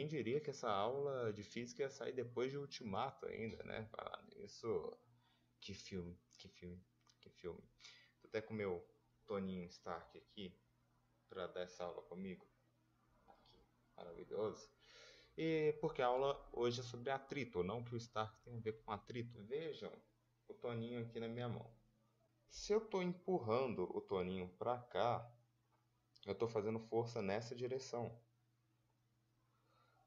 Quem diria que essa aula de física ia sair depois de Ultimato ainda, né? Falar nisso. Que filme, que filme, que filme. Tô até com o meu Toninho Stark aqui para dar essa aula comigo. Aqui, maravilhoso. E porque a aula hoje é sobre atrito, não que o Stark tenha a ver com atrito. Vejam o Toninho aqui na minha mão. Se eu estou empurrando o Toninho para cá, eu estou fazendo força nessa direção.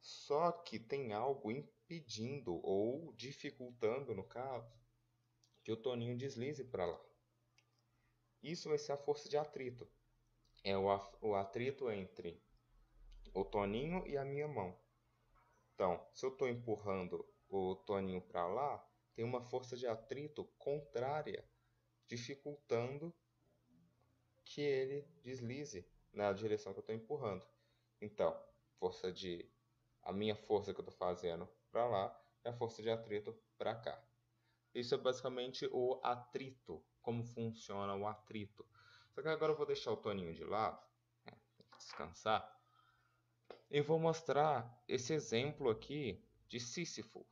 Só que tem algo impedindo ou dificultando, no caso, que o Toninho deslize para lá. Isso vai ser a força de atrito. É o atrito entre o Toninho e a minha mão. Então, se eu estou empurrando o Toninho para lá, tem uma força de atrito contrária, dificultando que ele deslize na direção que eu estou empurrando. Então, a minha força que eu estou fazendo para lá é a força de atrito para cá. Isso é basicamente o atrito, como funciona o atrito. Só que agora eu vou deixar o Toninho de lado, descansar, e vou mostrar esse exemplo aqui de Sísifo.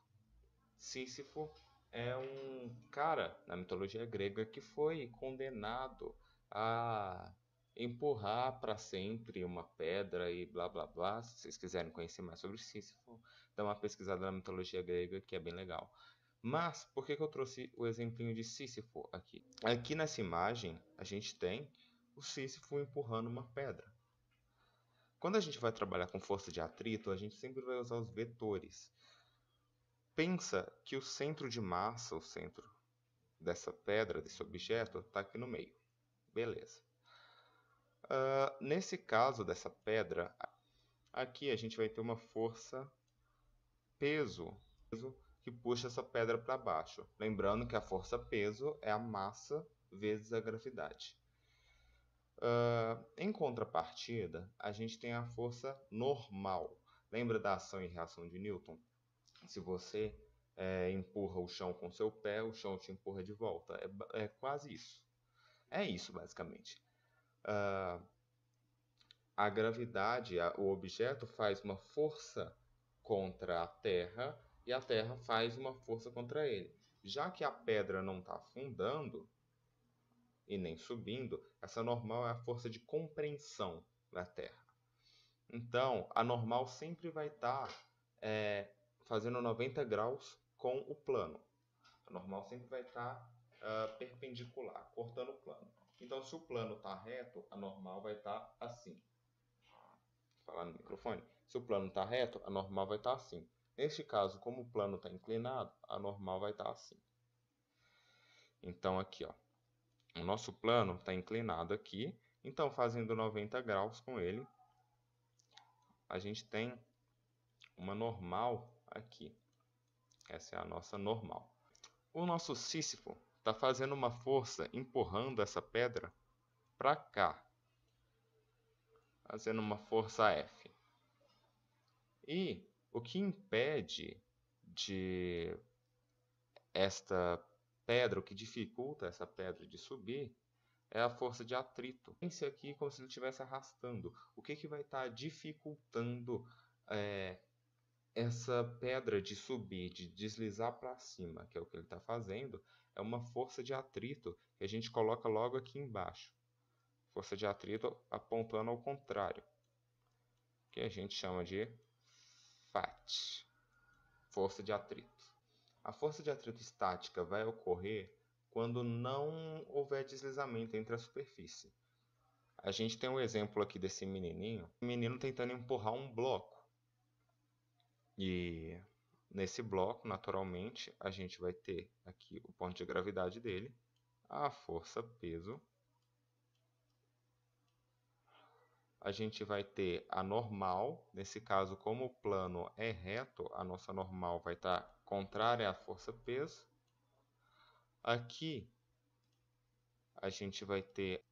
Sísifo é um cara na mitologia grega que foi condenado a empurrar para sempre uma pedra e blá blá blá. Se vocês quiserem conhecer mais sobre Sísifo, dá uma pesquisada na mitologia grega que é bem legal. Mas por que eu trouxe o exemplinho de Sísifo aqui? Aqui nessa imagem a gente tem o Sísifo empurrando uma pedra. Quando a gente vai trabalhar com força de atrito, a gente sempre vai usar os vetores. Pensa que o centro de massa, o centro dessa pedra, desse objeto, está aqui no meio. Beleza. Nesse caso dessa pedra, aqui a gente vai ter uma força peso que puxa essa pedra para baixo. Lembrando que a força peso é a massa vezes a gravidade. Em contrapartida, a gente tem a força normal. Lembra da ação e reação de Newton? Se você empurra o chão com seu pé, o chão te empurra de volta. É quase isso. É isso, basicamente. A gravidade, o objeto faz uma força contra a Terra e a Terra faz uma força contra ele. Já que a pedra não está afundando e nem subindo, essa normal é a força de compreensão da Terra. Então, a normal sempre vai estar fazendo 90 graus com o plano. A normal sempre vai estar perpendicular, cortando o plano. Então, se o plano está reto, a normal vai estar assim. Vou falar no microfone. Se o plano está reto, a normal vai estar assim. Neste caso, como o plano está inclinado, a normal vai estar assim. Então, aqui, ó, o nosso plano está inclinado aqui. Então, fazendo 90 graus com ele, a gente tem uma normal aqui. Essa é a nossa normal. O nosso Sísifo está fazendo uma força empurrando essa pedra para cá, fazendo uma força F. E o que impede de esta pedra, o que dificulta essa pedra de subir, é a força de atrito. Pense aqui como se ele estivesse arrastando. O que vai estar dificultando essa pedra de subir, de deslizar para cima, que é o que ele está fazendo, é uma força de atrito que a gente coloca logo aqui embaixo. Força de atrito apontando ao contrário, que a gente chama de FAT, força de atrito. A força de atrito estática vai ocorrer quando não houver deslizamento entre a superfície. A gente tem um exemplo aqui desse menininho, o menino tentando empurrar um bloco. E nesse bloco, naturalmente, a gente vai ter aqui o ponto de gravidade dele, a força peso. A gente vai ter a normal, nesse caso, como o plano é reto, a nossa normal vai estar contrária à força peso. Aqui, a gente vai ter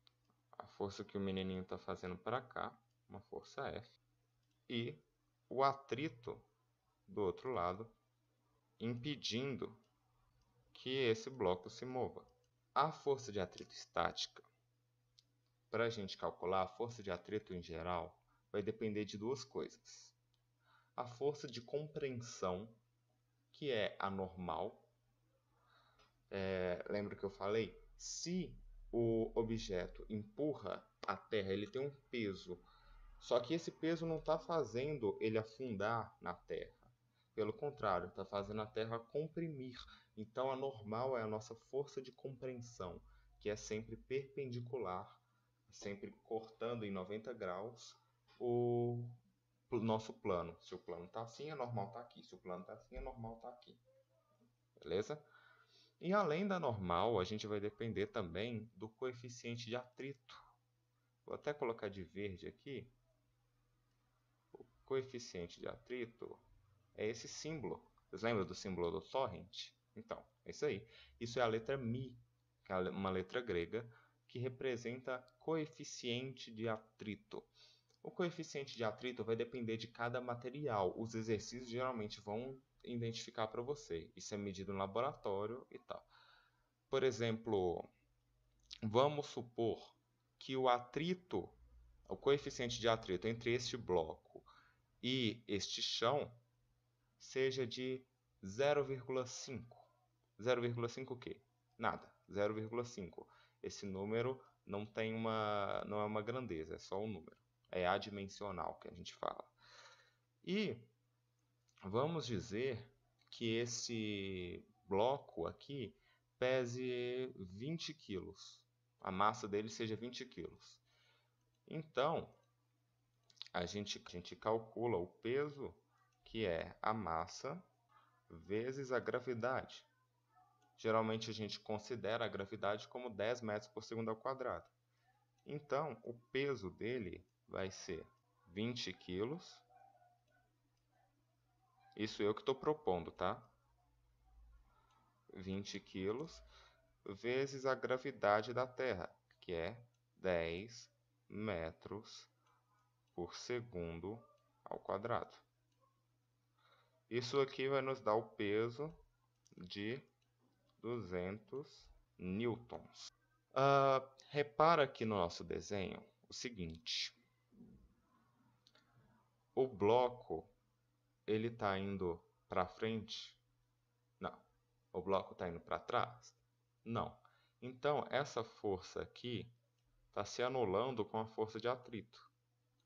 a força que o menininho está fazendo para cá, uma força F. E o atrito do outro lado, impedindo que esse bloco se mova. A força de atrito estática, para a gente calcular a força de atrito em geral, vai depender de duas coisas. a força de compreensão, que é a normal. Lembra que eu falei? Se o objeto empurra a Terra, ele tem um peso, só que esse peso não está fazendo ele afundar na Terra. Pelo contrário, está fazendo a Terra comprimir. Então, a normal é a nossa força de compreensão, que é sempre perpendicular, sempre cortando em 90 graus o nosso plano. Se o plano está assim, a normal está aqui. Se o plano está assim, a normal está aqui. Beleza? E além da normal, a gente vai depender também do coeficiente de atrito. Vou até colocar de verde aqui. O coeficiente de atrito é esse símbolo. Vocês lembram do símbolo do torrent? Então, é isso aí. Isso é a letra Mi, que é uma letra grega, que representa coeficiente de atrito. O coeficiente de atrito vai depender de cada material. Os exercícios geralmente vão identificar para você. Isso é medido no laboratório e tal. Por exemplo, vamos supor que o atrito, o coeficiente de atrito entre este bloco e este chão seja de 0,5. 0,5 o quê? Nada. 0,5. Esse número não é uma grandeza, é só um número. É adimensional que a gente fala. E vamos dizer que esse bloco aqui pese 20 quilos. A massa dele seja 20 quilos. Então, a gente calcula o peso, que é a massa vezes a gravidade. Geralmente a gente considera a gravidade como 10 metros por segundo ao quadrado. Então, o peso dele vai ser 20 quilos. Isso eu que estou propondo, tá? 20 quilos vezes a gravidade da Terra, que é 10 metros por segundo ao quadrado. Isso aqui vai nos dar o peso de 200 newtons. Repara aqui no nosso desenho o seguinte. O bloco, ele está indo para frente? Não. O bloco está indo para trás? Não. Então, essa força aqui está se anulando com a força de atrito,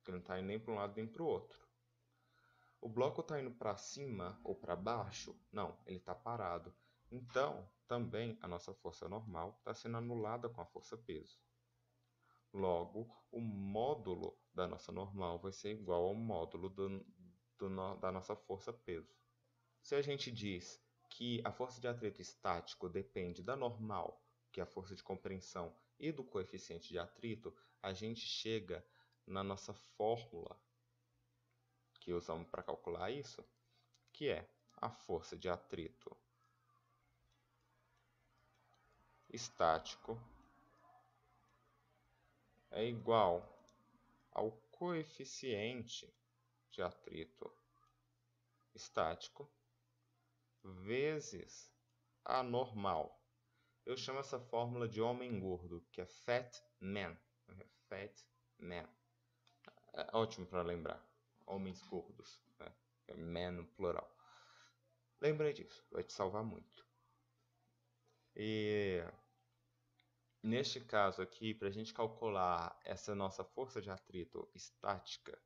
que não está indo nem para um lado nem para o outro. O bloco está indo para cima ou para baixo? Não, ele está parado. Então, também a nossa força normal está sendo anulada com a força peso. Logo, o módulo da nossa normal vai ser igual ao módulo da nossa força peso. Se a gente diz que a força de atrito estático depende da normal, que é a força de compreensão, e do coeficiente de atrito, a gente chega na nossa fórmula que usamos para calcular isso, que é a força de atrito estático é igual ao coeficiente de atrito estático vezes a normal. Eu chamo essa fórmula de homem gordo, que é Fat Man. Fat Man. É ótimo para lembrar. Homens gordos. Né? É man no plural. Lembra disso, vai te salvar muito. E neste caso aqui, para a gente calcular essa nossa força de atrito estática,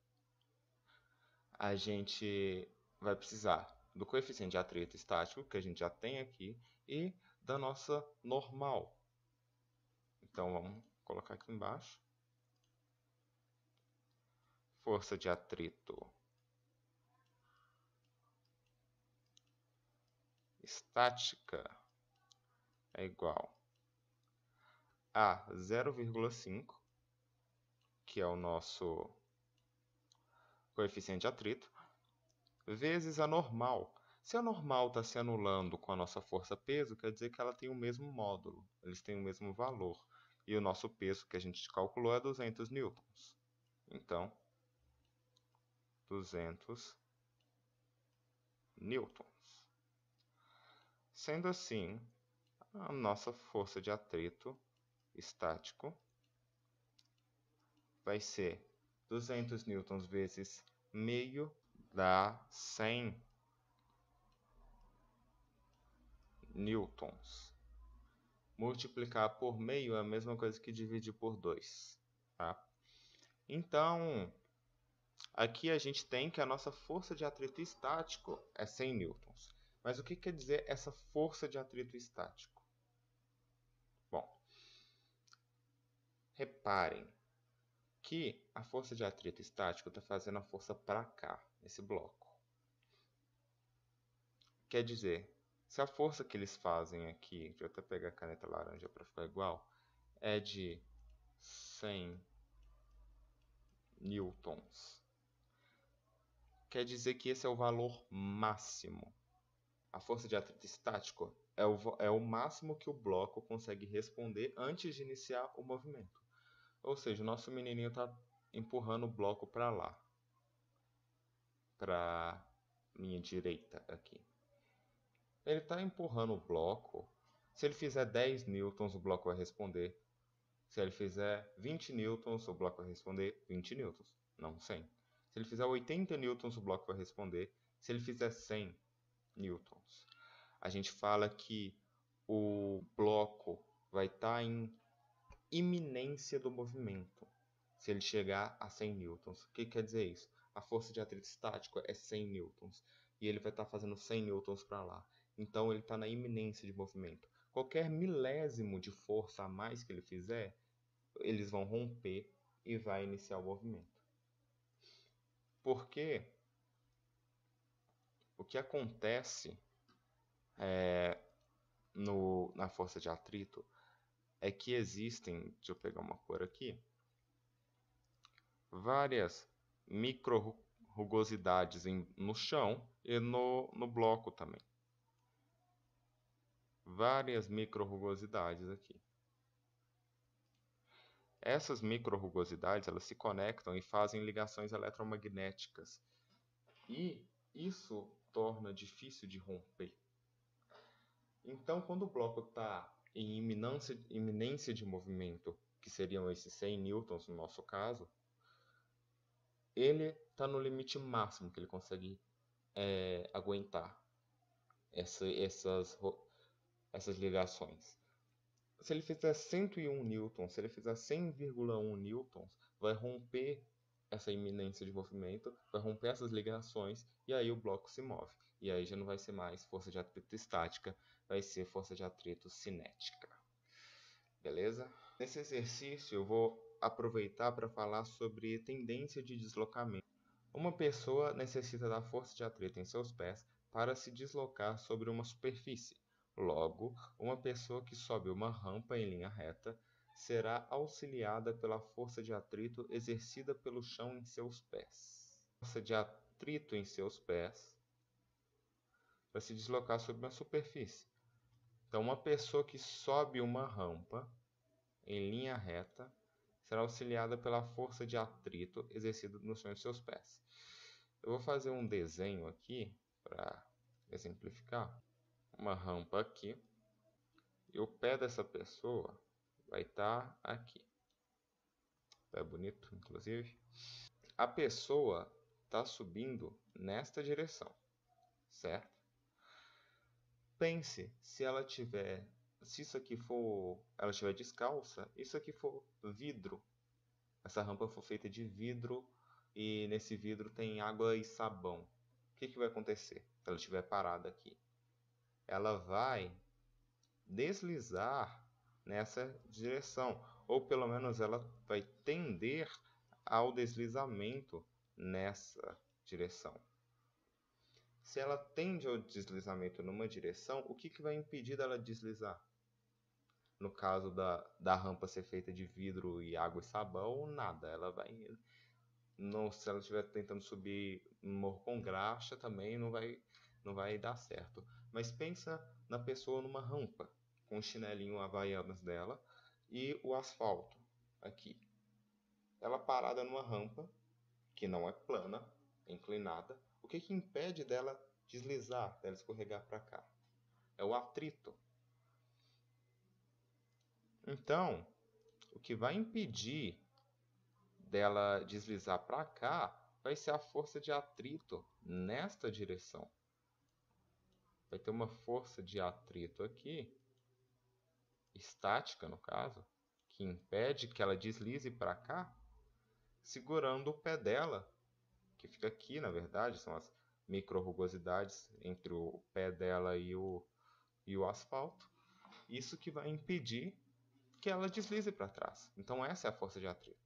a gente vai precisar do coeficiente de atrito estático, que a gente já tem aqui, e da nossa normal. Então, vamos colocar aqui embaixo. Força de atrito estática é igual a 0,5, que é o nosso coeficiente de atrito, vezes a normal. Se a normal está se anulando com a nossa força-peso, quer dizer que ela tem o mesmo módulo, eles têm o mesmo valor. E o nosso peso que a gente calculou é 200 newtons. Então, 200 newtons. Sendo assim, a nossa força de atrito estático vai ser 200 newtons vezes meio dá 100 newtons. Multiplicar por meio é a mesma coisa que dividir por 2. Tá? Então, aqui a gente tem que a nossa força de atrito estático é 100 newtons. Mas o que quer dizer essa força de atrito estático? Bom, reparem que a força de atrito estático está fazendo a força para cá, nesse bloco. Quer dizer, se a força que eles fazem aqui, deixa eu até pegar a caneta laranja para ficar igual, é de 100 newtons, quer dizer que esse é o valor máximo. A força de atrito estático é o máximo que o bloco consegue responder antes de iniciar o movimento. Ou seja, o nosso menininho está empurrando o bloco para lá, para minha direita aqui. Ele está empurrando o bloco. Se ele fizer 10 newtons, o bloco vai responder. Se ele fizer 20 newtons, o bloco vai responder 20 newtons, não 100. Se ele fizer 80 newtons, o bloco vai responder. Se ele fizer 100 newtons, a gente fala que o bloco vai estar em iminência do movimento. Se ele chegar a 100 newtons. O que quer dizer isso? A força de atrito estático é 100 newtons. E ele vai estar fazendo 100 newtons para lá. Então ele está na iminência de movimento. Qualquer milésimo de força a mais que ele fizer, eles vão romper e vai iniciar o movimento. Porque o que acontece na força de atrito é que existem, deixa eu pegar uma cor aqui, várias micro rugosidades no chão e no bloco também. Várias micro rugosidades aqui. Essas micro rugosidades, elas se conectam e fazem ligações eletromagnéticas. E isso torna difícil de romper. Então, quando o bloco está em iminência de movimento, que seriam esses 100 newtons no nosso caso, ele está no limite máximo que ele consegue aguentar essas ligações. Se ele fizer 101 newtons, se ele fizer 100,1 newtons, vai romper essa iminência de movimento, vai romper essas ligações e aí o bloco se move. E aí já não vai ser mais força de atrito estática, vai ser força de atrito cinética. Beleza? Nesse exercício eu vou aproveitar para falar sobre tendência de deslocamento. Uma pessoa necessita da força de atrito em seus pés para se deslocar sobre uma superfície. Logo, uma pessoa que sobe uma rampa em linha reta será auxiliada pela força de atrito exercida pelo chão em seus pés. Força de atrito em seus pés para se deslocar sobre uma superfície. Então, uma pessoa que sobe uma rampa em linha reta será auxiliada pela força de atrito exercida no chão em seus pés. Eu vou fazer um desenho aqui para exemplificar. Uma rampa aqui. E o pé dessa pessoa vai estar aqui. É bonito, inclusive. A pessoa está subindo nesta direção, certo? Pense se ela tiver, se isso aqui for, ela estiver descalça, isso aqui for vidro. Essa rampa for feita de vidro e nesse vidro tem água e sabão. O que vai acontecer se ela estiver parada aqui? Ela vai deslizar nessa direção, ou pelo menos ela vai tender ao deslizamento nessa direção. Se ela tende ao deslizamento numa direção, o que vai impedir dela deslizar? No caso da rampa ser feita de vidro e água e sabão, nada. Ela vai... se ela estiver tentando subir um morro com graxa, também não vai dar certo. Mas pensa na pessoa numa rampa, com o chinelinho Havaianas dela e o asfalto aqui. Ela parada numa rampa, que não é plana, é inclinada. O que impede dela deslizar, dela escorregar para cá? É o atrito. Então, o que vai impedir dela deslizar para cá vai ser a força de atrito nesta direção. Vai ter uma força de atrito aqui, estática no caso, que impede que ela deslize para cá, segurando o pé dela, que fica aqui na verdade, são as micro-rugosidades entre o pé dela e o asfalto. Isso que vai impedir que ela deslize para trás. Então essa é a força de atrito.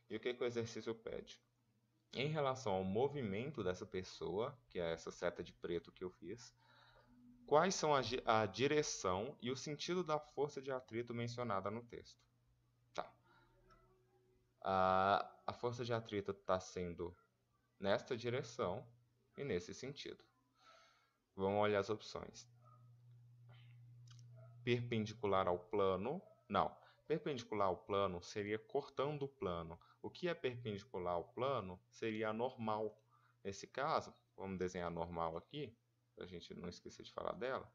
E o que o exercício pede? Em relação ao movimento dessa pessoa, que é essa seta de preto que eu fiz, quais são a direção e o sentido da força de atrito mencionada no texto? Tá. A força de atrito está sendo nesta direção e nesse sentido. Vamos olhar as opções. Perpendicular ao plano. Não. Perpendicular ao plano seria cortando o plano. O que é perpendicular ao plano seria a normal. Nesse caso, vamos desenhar a normal aqui, para a gente não esquecer de falar dela.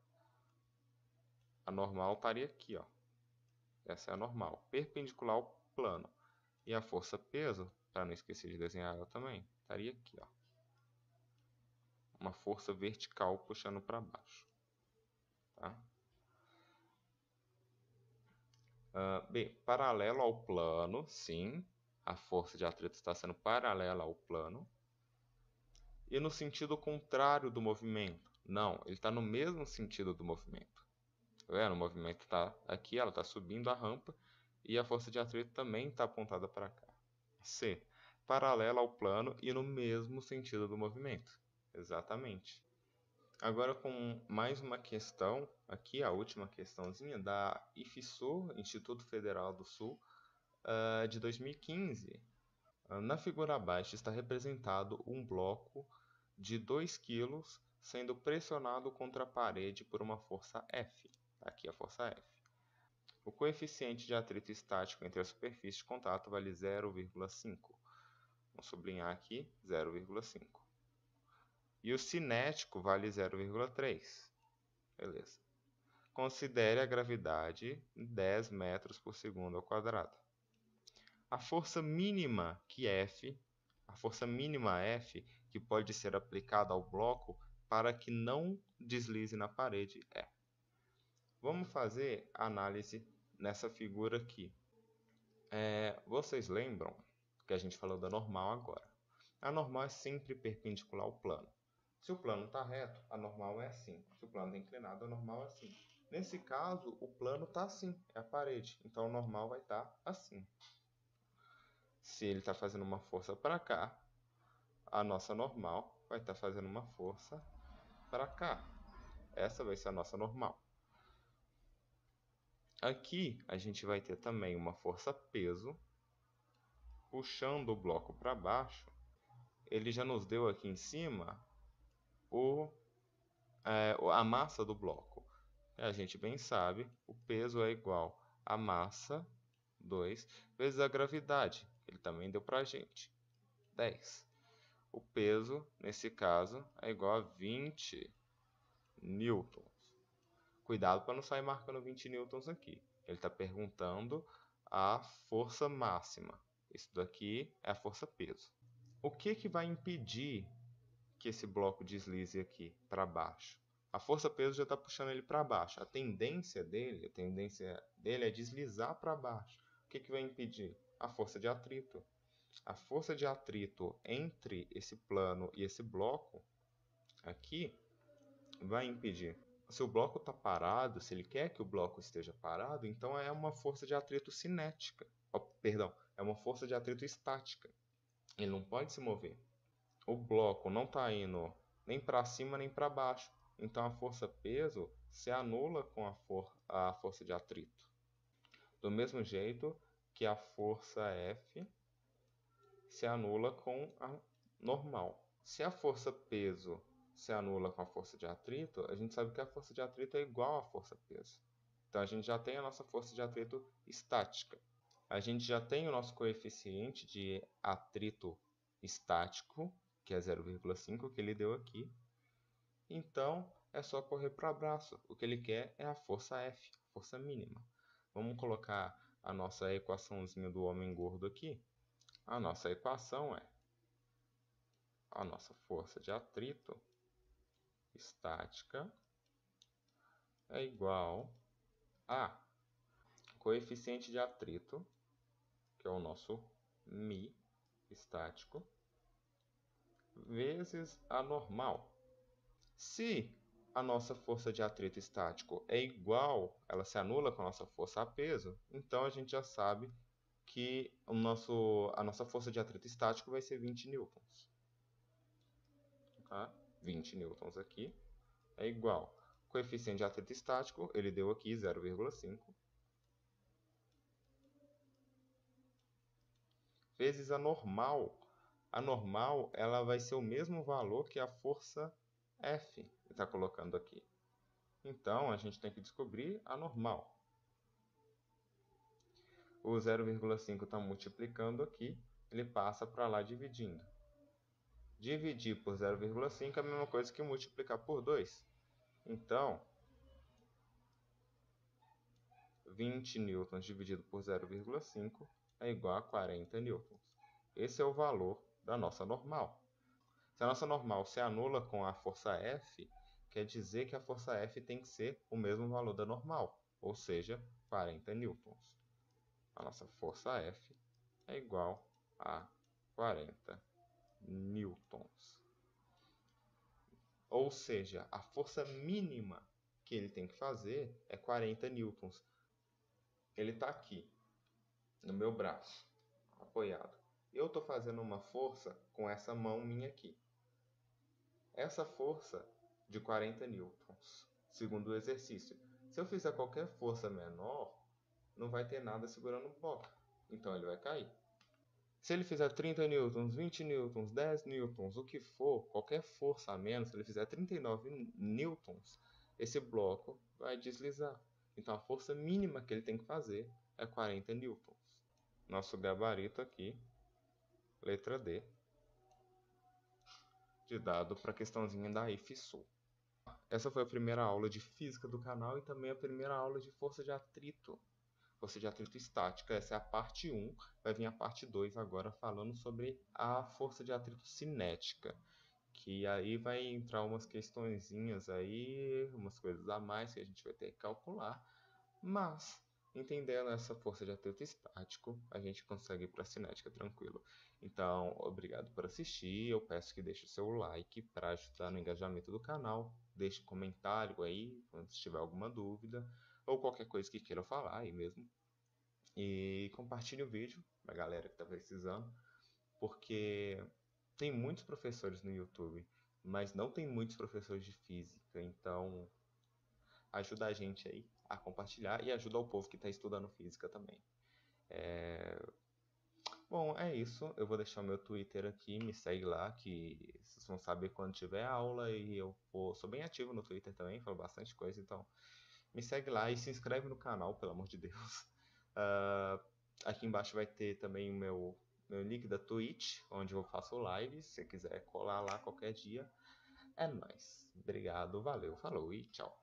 A normal estaria aqui, ó. Essa é a normal, perpendicular ao plano. E a força peso, para não esquecer de desenhar ela também, estaria aqui, ó. Uma força vertical puxando para baixo. Tá? Bem, paralelo ao plano, sim. A força de atrito está sendo paralela ao plano. E no sentido contrário do movimento? Não, ele está no mesmo sentido do movimento. Tá vendo? O movimento está aqui, ela está subindo a rampa. E a força de atrito também está apontada para cá. C. Paralela ao plano e no mesmo sentido do movimento. Exatamente. Agora com mais uma questão, aqui a última questãozinha da IFSU, Instituto Federal do Sul, de 2015. Na figura abaixo está representado um bloco de 2 kg sendo pressionado contra a parede por uma força F. Aqui a força F. O coeficiente de atrito estático entre a superfície de contato vale 0,5. Vamos sublinhar aqui 0,5. E o cinético vale 0,3. Beleza. Considere a gravidade em 10 metros por segundo ao quadrado. A força mínima F, que pode ser aplicada ao bloco para que não deslize na parede é. Vamos fazer a análise nessa figura aqui. Vocês lembram que a gente falou da normal agora? A normal é sempre perpendicular ao plano. Se o plano está reto, a normal é assim. Se o plano está inclinado, a normal é assim. Nesse caso, o plano está assim, é a parede. Então, o normal vai estar assim. Se ele está fazendo uma força para cá, a nossa normal vai estar fazendo uma força para cá. Essa vai ser a nossa normal. Aqui, a gente vai ter também uma força peso, puxando o bloco para baixo. Ele já nos deu aqui em cima a massa do bloco. A gente bem sabe, o peso é igual a massa, 2, vezes a gravidade. Ele também deu para a gente, 10. O peso, nesse caso, é igual a 20 newtons. Cuidado para não sair marcando 20 newtons aqui. Ele está perguntando a força máxima. Isso daqui é a força peso. O que vai impedir que esse bloco deslize aqui para baixo? A força peso já está puxando ele para baixo. A tendência dele é deslizar para baixo. O que vai impedir? A força de atrito. A força de atrito entre esse plano e esse bloco aqui vai impedir. Se o bloco está parado, se ele quer que o bloco esteja parado, então é uma força de atrito cinética. É uma força de atrito estática. Ele não pode se mover. O bloco não está indo nem para cima nem para baixo. Então a força peso se anula com a força de atrito. Do mesmo jeito que a força F se anula com a normal. Se a força peso se anula com a força de atrito, a gente sabe que a força de atrito é igual à força peso. Então a gente já tem a nossa força de atrito estática. A gente já tem o nosso coeficiente de atrito estático, que é 0,5, que ele deu aqui. Então é só correr para o abraço. O que ele quer é a força F, força mínima. Vamos colocar a nossa equaçãozinha do homem gordo aqui. A nossa equação é a nossa força de atrito estática é igual a coeficiente de atrito, que é o nosso μ estático, vezes a normal. Se a nossa força de atrito estático é igual, ela se anula com a nossa força a peso, então a gente já sabe que a nossa força de atrito estático vai ser 20 newtons. Tá? 20 newtons aqui é igual. Coeficiente de atrito estático, ele deu aqui 0,5. Vezes a normal. A normal ela vai ser o mesmo valor que a força F, que está colocando aqui. Então, a gente tem que descobrir a normal. O 0,5 está multiplicando aqui, ele passa para lá dividindo. Dividir por 0,5 é a mesma coisa que multiplicar por 2. Então, 20 newtons dividido por 0,5 é igual a 40 newtons. Esse é o valor da nossa normal. Se a nossa normal se anula com a força F, quer dizer que a força F tem que ser o mesmo valor da normal, ou seja, 40 newtons. A nossa força F é igual a 40 newtons. Ou seja, a força mínima que ele tem que fazer é 40 newtons. Ele está aqui, no meu braço, apoiado. Eu estou fazendo uma força com essa mão minha aqui. Essa força de 40 newtons, segundo o exercício. Se eu fizer qualquer força menor, não vai ter nada segurando o bloco. Então ele vai cair. Se ele fizer 30 newtons, 20 newtons, 10 newtons, o que for, qualquer força a menos, se ele fizer 39 newtons, esse bloco vai deslizar. Então a força mínima que ele tem que fazer é 40 newtons. Nosso gabarito aqui, letra D, de dado para a questãozinha da IFSU. Essa foi a primeira aula de física do canal e também a primeira aula de força de atrito. Força de atrito estática, essa é a parte 1, vai vir a parte 2 agora falando sobre a força de atrito cinética, que aí vai entrar umas questõezinhas aí, umas coisas a mais que a gente vai ter que calcular, mas entendendo essa força de atrito estático, a gente consegue ir para a cinética tranquilo. Então, obrigado por assistir, eu peço que deixe o seu like para ajudar no engajamento do canal, deixe comentário aí, se tiver alguma dúvida, ou qualquer coisa que queira falar aí mesmo. E compartilhe o vídeo pra galera que está precisando, porque tem muitos professores no YouTube, mas não tem muitos professores de física, então ajuda a gente aí a compartilhar e ajuda o povo que está estudando física também. Bom, é isso. Eu vou deixar o meu Twitter aqui, me segue lá, que vocês vão saber quando tiver aula e sou bem ativo no Twitter também, falo bastante coisa, então me segue lá e se inscreve no canal, pelo amor de Deus. Aqui embaixo vai ter também o meu link da Twitch, onde eu faço lives, se você quiser colar lá qualquer dia. É nóis. Obrigado, valeu, falou e tchau.